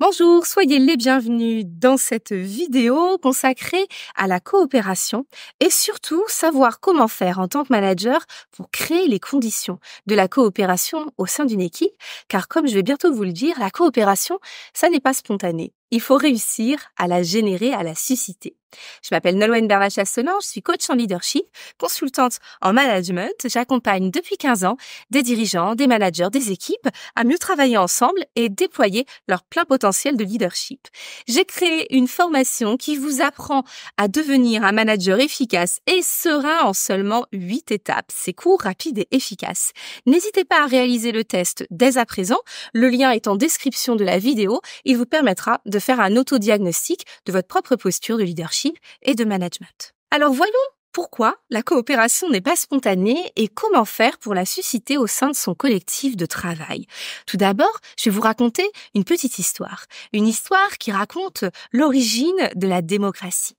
Bonjour, soyez les bienvenus dans cette vidéo consacrée à la coopération et surtout savoir comment faire en tant que manager pour créer les conditions de la coopération au sein d'une équipe. Car comme je vais bientôt vous le dire, la coopération, ça n'est pas spontané. Il faut réussir à la générer, à la susciter. Je m'appelle Nolwenn Bernat-Chasselan, je suis coach en leadership, consultante en management. J'accompagne depuis 15 ans des dirigeants, des managers, des équipes à mieux travailler ensemble et déployer leur plein potentiel de leadership. J'ai créé une formation qui vous apprend à devenir un manager efficace et serein en seulement 8 étapes. C'est court, rapide et efficace. N'hésitez pas à réaliser le test dès à présent. Le lien est en description de la vidéo. Il vous permettra de faire un autodiagnostic de votre propre posture de leadership et de management. Alors voyons pourquoi la coopération n'est pas spontanée et comment faire pour la susciter au sein de son collectif de travail. Tout d'abord, je vais vous raconter une petite histoire. Une histoire qui raconte l'origine de la démocratie.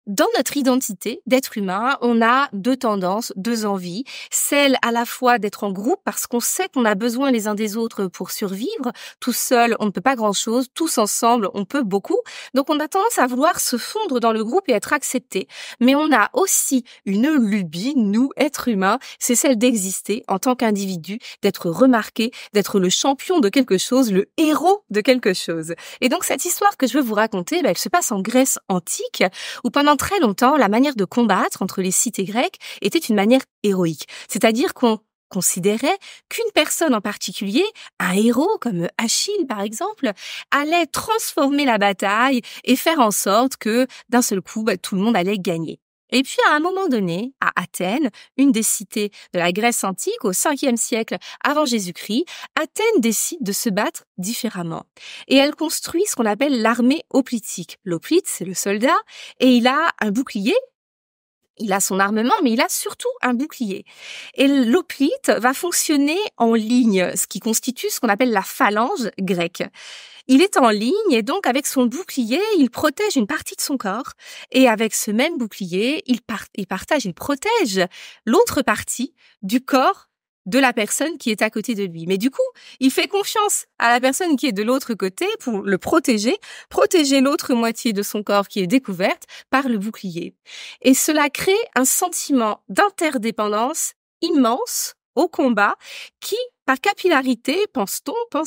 Dans notre identité d'être humain, on a deux tendances, deux envies. Celle à la fois d'être en groupe parce qu'on sait qu'on a besoin les uns des autres pour survivre. Tout seul, on ne peut pas grand-chose. Tous ensemble, on peut beaucoup. Donc on a tendance à vouloir se fondre dans le groupe et être accepté. Mais on a aussi une lubie, nous, êtres humains, c'est celle d'exister en tant qu'individu, d'être remarqué, d'être le champion de quelque chose, le héros de quelque chose. Et donc cette histoire que je veux vous raconter, elle se passe en Grèce antique, où pendant très longtemps, la manière de combattre entre les cités grecques était une manière héroïque. C'est-à-dire qu'on considérait qu'une personne en particulier, un héros comme Achille par exemple, allait transformer la bataille et faire en sorte que d'un seul coup, tout le monde allait gagner. Et puis à un moment donné, à Athènes, une des cités de la Grèce antique, au 5e siècle avant Jésus-Christ, Athènes décide de se battre différemment. Et elle construit ce qu'on appelle l'armée hoplitique. L'hoplite, c'est le soldat, et il a un bouclier. Il a son armement, mais il a surtout un bouclier. Et l'hoplite va fonctionner en ligne, ce qui constitue ce qu'on appelle la phalange grecque. Il est en ligne et donc avec son bouclier, il protège une partie de son corps. Et avec ce même bouclier, il protège l'autre partie du corps de la personne qui est à côté de lui. Mais du coup, il fait confiance à la personne qui est de l'autre côté pour le protéger l'autre moitié de son corps qui est découverte par le bouclier. Et cela crée un sentiment d'interdépendance immense au combat qui, par capillarité, pensent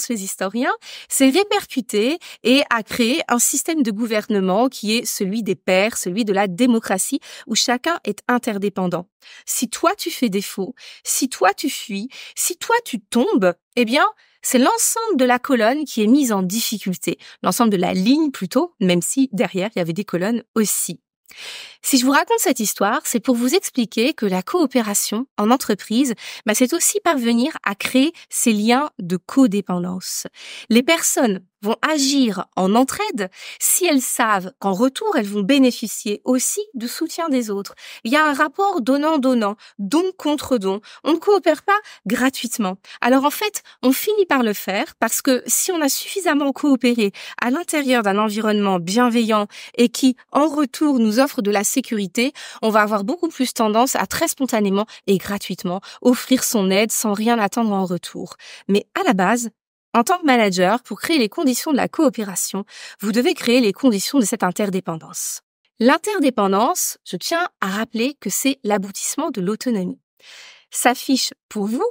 les historiens, s'est répercuté et a créé un système de gouvernement qui est celui des pairs, celui de la démocratie, où chacun est interdépendant. Si toi tu fais défaut, si toi tu fuis, si toi tu tombes, eh bien, c'est l'ensemble de la colonne qui est mise en difficulté. L'ensemble de la ligne plutôt, même si derrière il y avait des colonnes aussi. Si je vous raconte cette histoire, c'est pour vous expliquer que la coopération en entreprise, c'est aussi parvenir à créer ces liens de codépendance. Les personnes vont agir en entraide si elles savent qu'en retour, elles vont bénéficier aussi du soutien des autres. Il y a un rapport donnant-donnant, don contre don. On ne coopère pas gratuitement. Alors en fait, on finit par le faire parce que si on a suffisamment coopéré à l'intérieur d'un environnement bienveillant et qui, en retour, nous offre de la sécurité, on va avoir beaucoup plus tendance à très spontanément et gratuitement offrir son aide sans rien attendre en retour. Mais à la base, en tant que manager, pour créer les conditions de la coopération, vous devez créer les conditions de cette interdépendance. L'interdépendance, je tiens à rappeler que c'est l'aboutissement de l'autonomie. S'affiche pour vous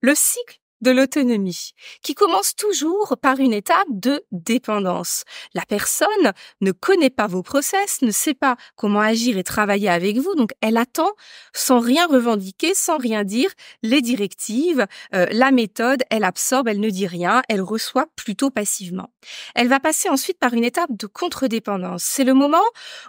le cycle de l'autonomie, qui commence toujours par une étape de dépendance. La personne ne connaît pas vos process, ne sait pas comment agir et travailler avec vous, donc elle attend sans rien revendiquer, sans rien dire, les directives, la méthode, elle absorbe, elle ne dit rien, elle reçoit plutôt passivement. Elle va passer ensuite par une étape de contre-dépendance. C'est le moment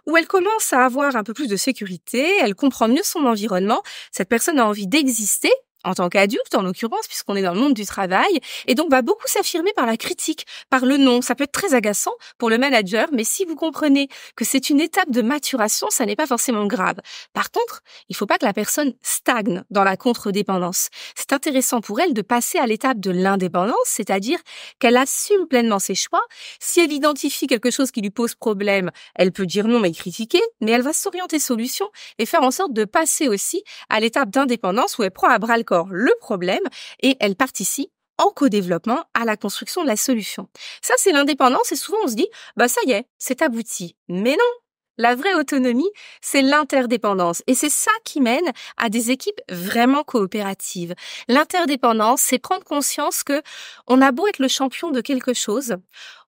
où elle commence à avoir un peu plus de sécurité, elle comprend mieux son environnement, cette personne a envie d'exister, en tant qu'adulte, en l'occurrence, puisqu'on est dans le monde du travail, et donc va beaucoup s'affirmer par la critique, par le non. Ça peut être très agaçant pour le manager, mais si vous comprenez que c'est une étape de maturation, ça n'est pas forcément grave. Par contre, il ne faut pas que la personne stagne dans la contre-dépendance. C'est intéressant pour elle de passer à l'étape de l'indépendance, c'est-à-dire qu'elle assume pleinement ses choix. Si elle identifie quelque chose qui lui pose problème, elle peut dire non mais critiquer, mais elle va s'orienter solution et faire en sorte de passer aussi à l'étape d'indépendance où elle prend à bras le corps le problème et elle participe en co-développement à la construction de la solution. Ça, c'est l'indépendance et souvent on se dit, ça y est, c'est abouti. Mais non! La vraie autonomie, c'est l'interdépendance. Et c'est ça qui mène à des équipes vraiment coopératives. L'interdépendance, c'est prendre conscience que on a beau être le champion de quelque chose,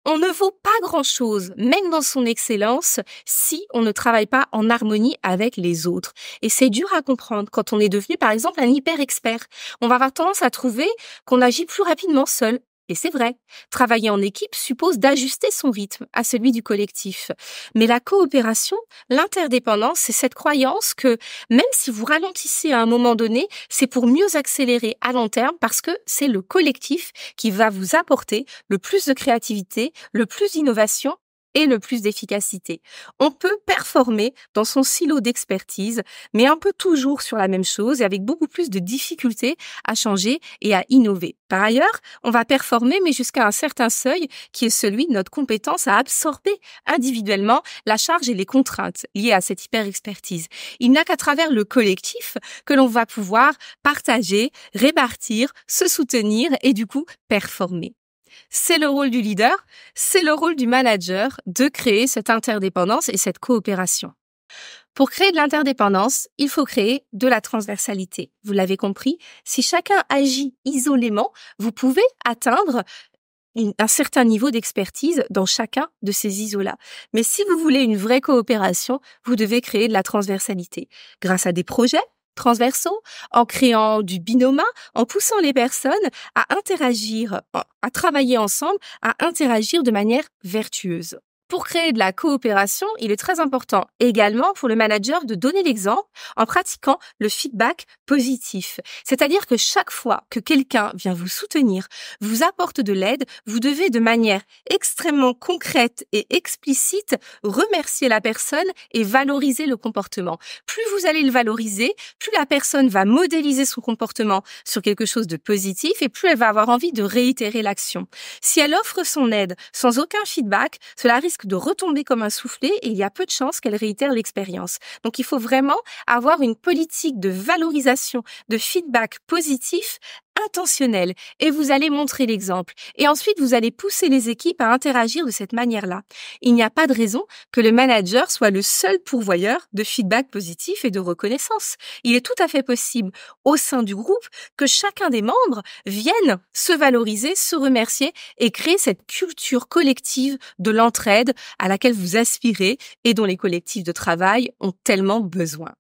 on ne vaut pas grand-chose, même dans son excellence, si on ne travaille pas en harmonie avec les autres. Et c'est dur à comprendre quand on est devenu, par exemple, un hyper-expert. On va avoir tendance à trouver qu'on agit plus rapidement seul. Et c'est vrai, travailler en équipe suppose d'ajuster son rythme à celui du collectif. Mais la coopération, l'interdépendance, c'est cette croyance que même si vous ralentissez à un moment donné, c'est pour mieux accélérer à long terme parce que c'est le collectif qui va vous apporter le plus de créativité, le plus d'innovation et le plus d'efficacité. On peut performer dans son silo d'expertise, mais un peu toujours sur la même chose et avec beaucoup plus de difficultés à changer et à innover. Par ailleurs, on va performer, mais jusqu'à un certain seuil qui est celui de notre compétence à absorber individuellement la charge et les contraintes liées à cette hyper-expertise. Il n'y a qu'à travers le collectif que l'on va pouvoir partager, répartir, se soutenir et du coup performer. C'est le rôle du leader, c'est le rôle du manager de créer cette interdépendance et cette coopération. Pour créer de l'interdépendance, il faut créer de la transversalité. Vous l'avez compris, si chacun agit isolément, vous pouvez atteindre un certain niveau d'expertise dans chacun de ces ISO-là. Mais si vous voulez une vraie coopération, vous devez créer de la transversalité grâce à des projets transversaux, en créant du binôme, en poussant les personnes à interagir, à travailler ensemble, à interagir de manière vertueuse. Pour créer de la coopération, il est très important également pour le manager de donner l'exemple en pratiquant le feedback positif. C'est-à-dire que chaque fois que quelqu'un vient vous soutenir, vous apporte de l'aide, vous devez de manière extrêmement concrète et explicite remercier la personne et valoriser le comportement. Plus vous allez le valoriser, plus la personne va modéliser son comportement sur quelque chose de positif et plus elle va avoir envie de réitérer l'action. Si elle offre son aide sans aucun feedback, cela risque de retomber comme un soufflet et il y a peu de chances qu'elle réitère l'expérience. Donc il faut vraiment avoir une politique de valorisation, de feedback positif intentionnel et vous allez montrer l'exemple. Et ensuite, vous allez pousser les équipes à interagir de cette manière-là. Il n'y a pas de raison que le manager soit le seul pourvoyeur de feedback positif et de reconnaissance. Il est tout à fait possible au sein du groupe que chacun des membres vienne se valoriser, se remercier et créer cette culture collective de l'entraide à laquelle vous aspirez et dont les collectifs de travail ont tellement besoin.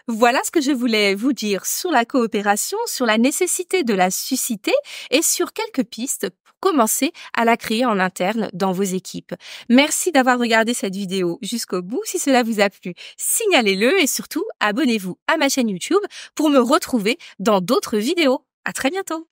Voilà ce que je voulais vous dire sur la coopération, sur la nécessité de la susciter et sur quelques pistes pour commencer à la créer en interne dans vos équipes. Merci d'avoir regardé cette vidéo jusqu'au bout. Si cela vous a plu, signalez-le et surtout abonnez-vous à ma chaîne YouTube pour me retrouver dans d'autres vidéos. À très bientôt.